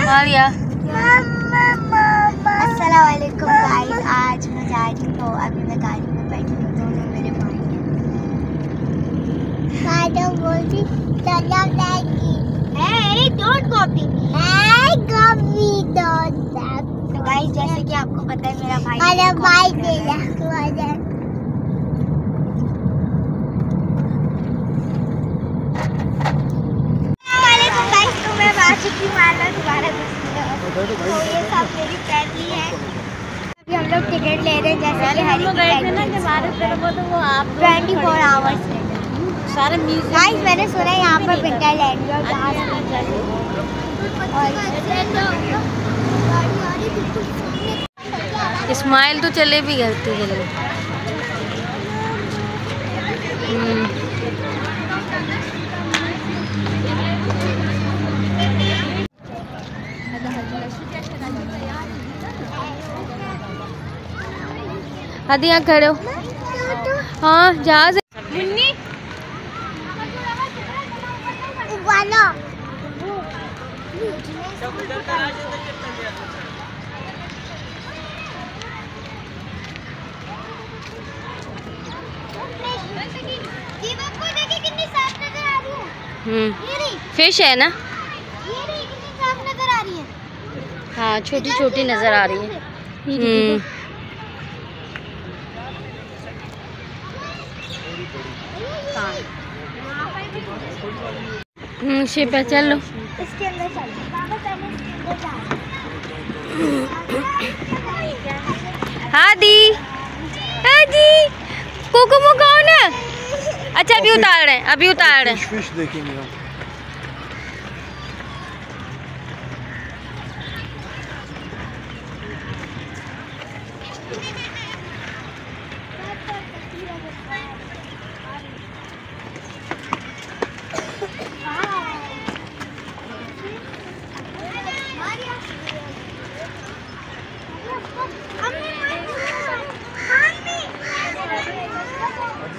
मारिया। अस्सलाम वालेकुम गाइस, आज मैं जा रही हूँ। तो अभी मैं गाड़ी में बैठी हूँ, दोनों मेरे भाई हैं। बोलती चला जाएगी। Hey, don't copy me. Hey, copy don't. तो गाइस जैसे कि आपको पता है मेरा भाई दे रहा। तो ये सब मेरी फैमिली है। अभी हम लोग टिकट ले रहे हैं, जैसे कि हर एक ना जब हमारे फिल्म तो वो आप 24 आवर्स सारे म्यूजिक। गाइस मैंने सुना है यहाँ पर विंटरलैंड और जहाज इस्माइल तो चले भी गलती के लिए। हदी यहाँ खड़े हो। हाँ जहाज मुन्नी कितनी साफ नजर आ रही है। फिश है ना। कितनी साफ नजर आ रही है। हाँ छोटी छोटी नजर आ रही है। शिप है, चल लो। इसके अंदर चल। बाबा पहले इसके अंदर जा। हादी हादी कोकोमो कौन है? अच्छा अभी उतार रहे हैं, अभी उतार रहे हैं। फिश देखेंगे हम।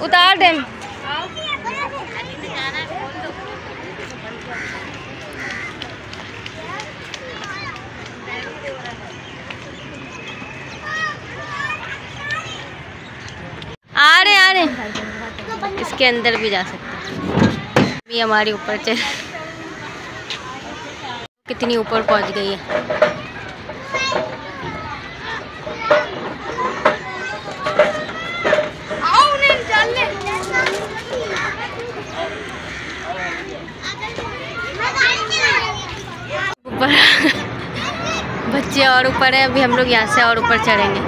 उतार दे। आ रहे इसके अंदर भी जा सकते हैं। अभी हमारे ऊपर चल कितनी ऊपर पहुंच गई है। ऊपर बच्चे और ऊपर है। अभी हम लोग यहाँ से और ऊपर चढ़ेंगे।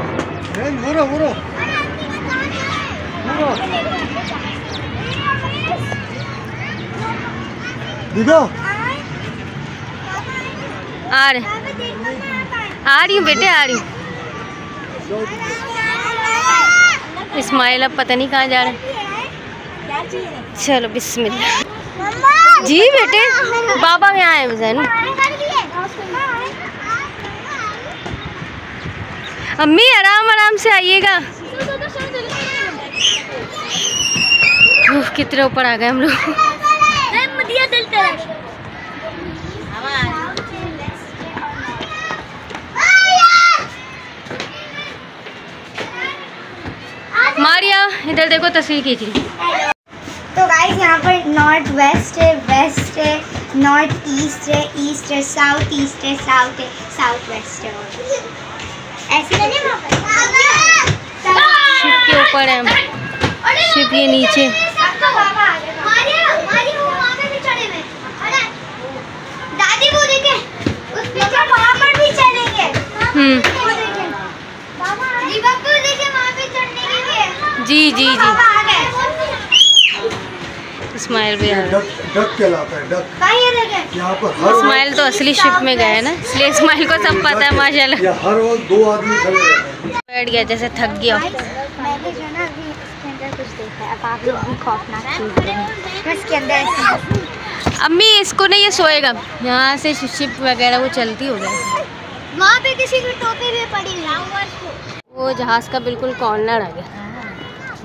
आ रही हूँ बेटे, आ रही हूँ। इस्माइल अब पता नहीं कहाँ जा रहे हैं। चलो बिस्मिल्लाह। जी बेटे बाबा यहाँ है जैन। अम्मी आराम आराम से आइएगा। कितने ऊपर आ गए हम लोग। मारिया इधर देखो, तस्वीर खींची। तो गाइस यहाँ पर नॉर्थ वेस्ट है, वेस्ट है, नॉर्थ ईस्ट है, ईस्ट है, साउथ ईस्ट है, साउथ है, साउथ वेस्ट है। ऐसे शिप के ऊपर है, शिप ये नीचे। दादी को देखे उस पीछे वहाँ पर भी चलेंगे। देखे वहाँ पे चढ़ने के लिए। जी जी जी इस्माइल भी आ रहा है। डक कहलाता है, डक। यहाँ पर हर इस्माइल तो असली शिप में गए ना, इसलिए इस्माइल को सब पता है माशाल्लाह। हर वक्त 2 आदमी खड़े रहते हैं। बैठ गया जैसे थक गया। मैंने जो ना अभी इसके अंदर कुछ देखा है। अब आप लोग भी खौफनाक चीज़ देखें। इसके अंदर अम्मी इसको नहीं, ये सोएगा। यहाँ से शिप वगैरह वो चलती हो गई। वहाँ पे किसी की टोपी भी पड़ी है। वो जहाज़ का बिल्कुल कॉर्नर आ गया।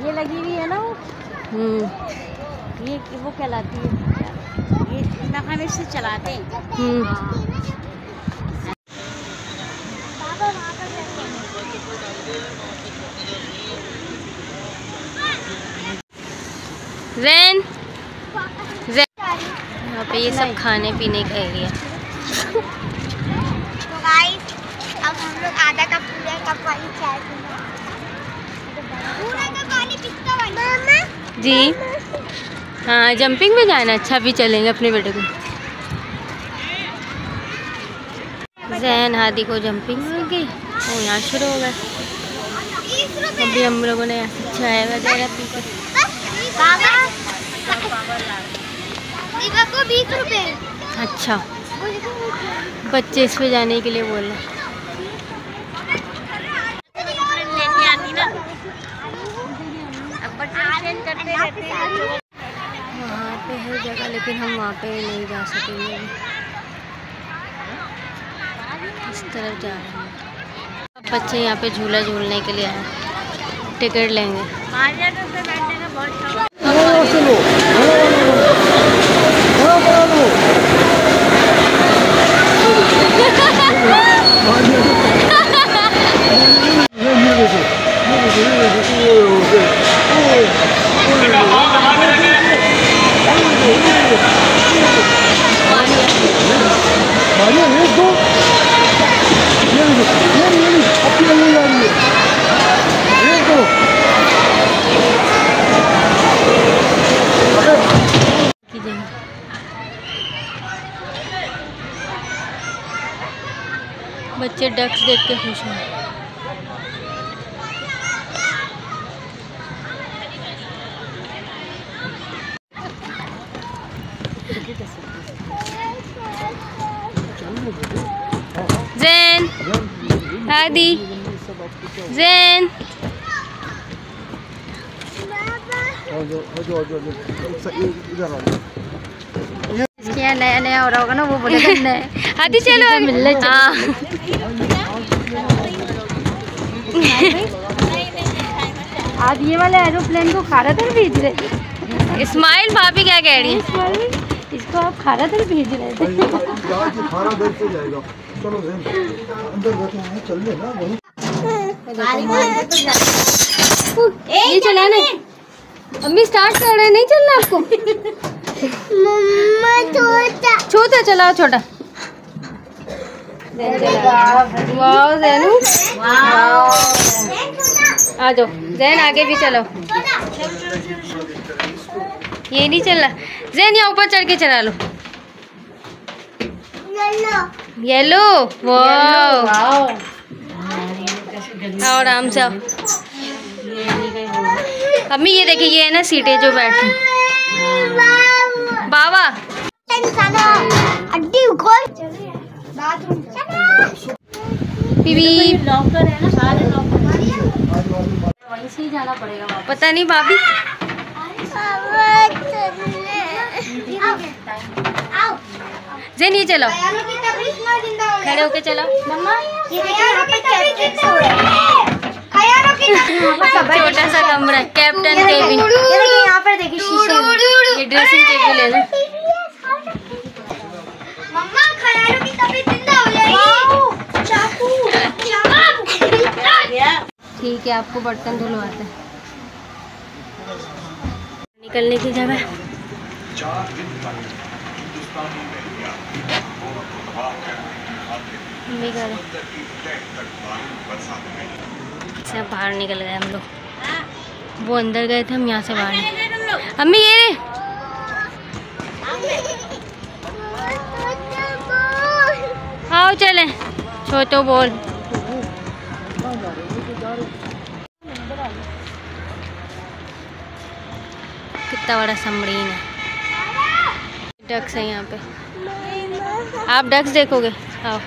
ये लगी हुई है ना वो। ये वो कहलाती है, ये नखाने से चलाते हैं। ये सब खाने पीने का एरिया। तो गाइस अब हम लोग आधा कप पूरा कप वाली चाय पीना। पूरा कप वाली पिस्ता वाली। मामा जी हाँ, जंपिंग में जाना। अच्छा, अभी चलेंगे अपने बेटे को। जैन हादी को जंपिंग हो गई, वो यहाँ शुरू हो गए। अभी हम लोगों ने चाय वगैरह पी कर। दीवा को 20 रुपए। अच्छा, बच्चे इस पे जाने के लिए बोल रहे। वहाँ पे है जगह, लेकिन हम वहाँ पे नहीं जा सकेंगे। इस तरफ जा रहे हैं। अब बच्चे यहाँ पे झूला झूलने के लिए आए, टिकट लेंगे। बच्चे डक्स देख के खुश हैं। जैन हादी, जैन क्या नया नया हो रहा होगा ना, वो बोलेगा नया। हादी चलो मिलने। आज ये वाले एरोप्लेन को खारादल भेज रहे। इस्माइल भाभी क्या कह रही है? इसको आप खारादल भेज रहे थे। चलो अंदर बैठे हैं, चल ले ना वहीं। ये चलाना है। अम्मी स्टार्ट कर रहे हैं, नहीं चलना आपको? मम्मा छोटा छोटा चलाओ, छोटा। वाओ जैनू, आ जाओ जैन, आगे भी चलो। ये नहीं चल रहा जैन, यहाँ ऊपर चढ़ के चला लो। येलो, वाओ, और आराम से आओ। अम्मी ये देखिए, ये है ना सीटें जो बैठे। बाबा बीबी लॉकर है ना, सारे लॉकर वहीं से ही जाना पड़ेगा। पता नहीं भाभी। जैन ये चलो, खड़े होके चलो। छोटा सा कमरा, कैप्टन केबिन। यहाँ पर देखिए शीशे, ये ड्रेसिंग टेबल है ना। मम्मा खयालों की तबीयत जिंदा हो जाएगी। चाकू ठीक है, आपको बर्तन धुलवाते हैं। निकलने की जगह। से बाहर निकल गए हम लोग। वो अंदर गए थे, हम यहाँ से बाहर। अम्मी ये आओ चले, छोटो बोल। कितना बड़ा सबमरीन है। डक्स है यहाँ पे, आप डक्स देखोगे? आओ।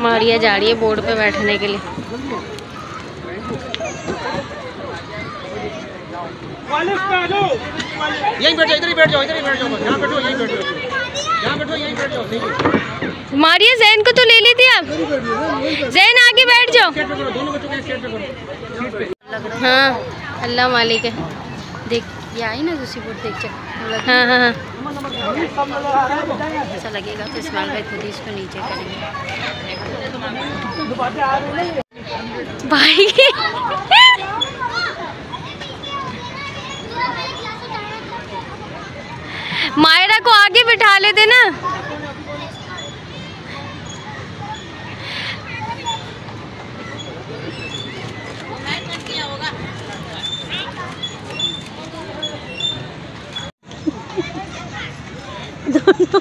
मारिया जा रही है बोर्ड पे बैठने के लिए। यहीं बैठ जाओ, इधर ही बैठ जाओ, इधर ही बैठ जाओ, यहाँ बैठो, यहीं बैठ जाओ, यहाँ बैठो, यहीं बैठ जाओ। मारिया जैन को तो ले लेती आप। जैन आगे बैठ जाओ। दोनों बच्चों को स्टेट पे करो। हाँ अल्लाह मालिक है। देख ये आई ना दूसरी बोट, देख चल। हाँ हाँ हाँ, ऐसा लगेगा तो इस्माइल भाई खुद ही इसको नीचे करेंगे भाई। मायरा को आगे बिठा ज़ैन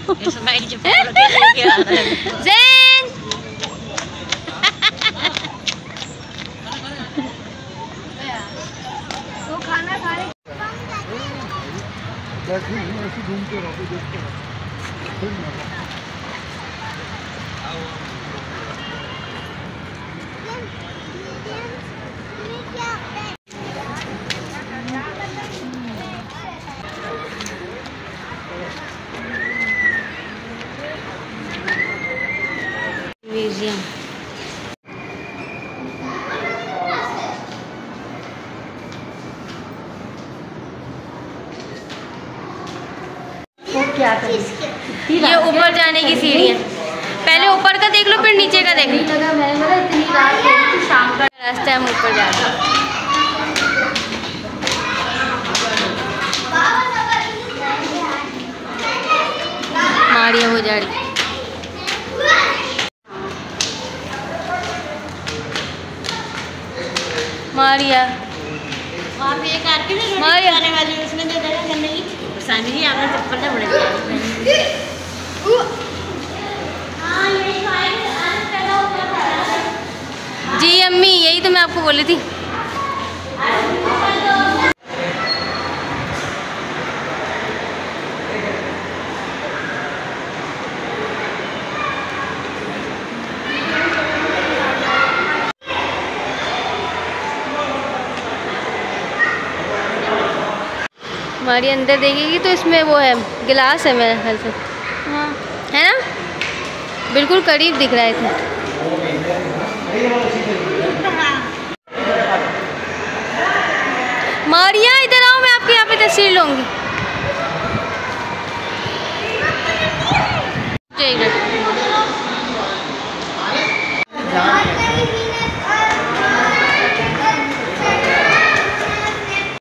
वो खाना खा रहे ऐसे घूमते रहो देखते रहो। म्यूजियम। ये ऊपर जाने की सीढ़ियाँ। पहले ऊपर का देख लो फिर नीचे का देख लो। शाम का रास्ता है, हम ऊपर जा रहे हैं। मारिया हो जा रही। मारिया वहाँ पे एक आरती ना मारिया आने वाली उसने दे देना करने की सानी जी आपने चप्पल ना बड़े जी अम्मी, यही तो मैं आपको बोली थी। हमारी अंदर देखेगी तो इसमें वो है, गिलास है मेरे ख्याल से। हाँ है ना, बिल्कुल करीब दिख रहा है इसमें। मारिया इधर आओ, मैं आपके यहाँ पे तस्वीर लूँगी।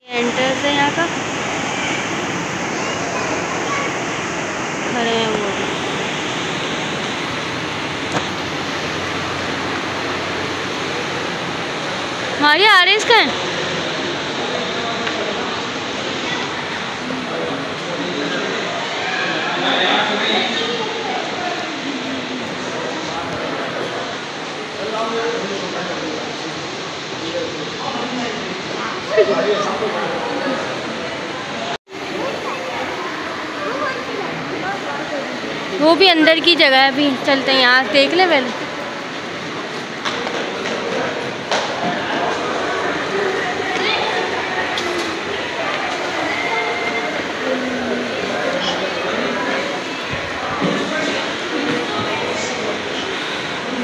एंट्रेंस है यहाँ का, खड़े हैं वो। मारिया आ रहे इसका है। वो भी अंदर की जगह है, अभी चलते हैं यहाँ देख ले पहले।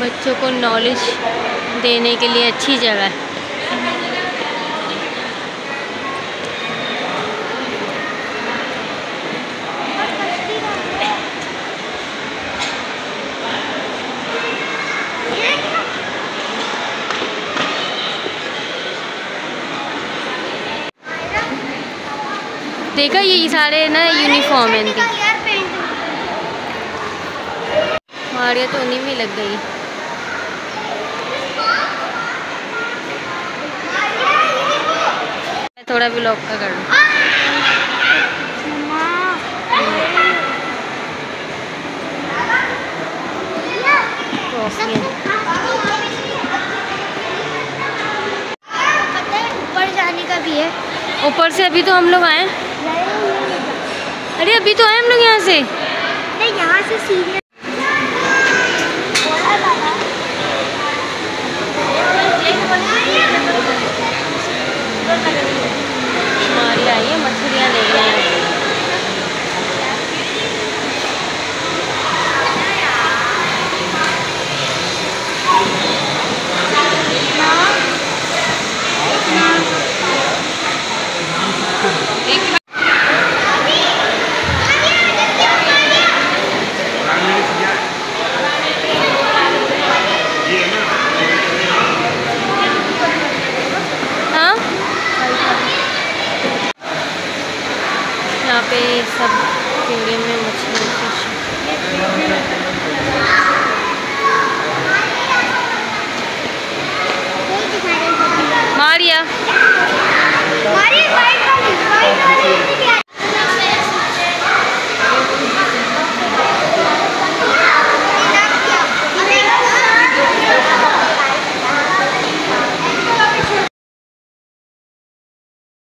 बच्चों को नॉलेज देने के लिए अच्छी जगह है। देखा, ये सारे ना यूनिफॉर्म है इनके। मारिया तो उन्हीं में लग गई। थोड़ा भी लॉक का कर लो। ऊपर जाने का भी है। ऊपर से अभी तो हम लोग आए। अरे अभी तो आए हम लोग यहाँ से। नहीं, यहाँ से सीढ़ियाँ। मारिया आई है मछलियाँ देखने। हाँ, यहाँ पे सब कीड़े में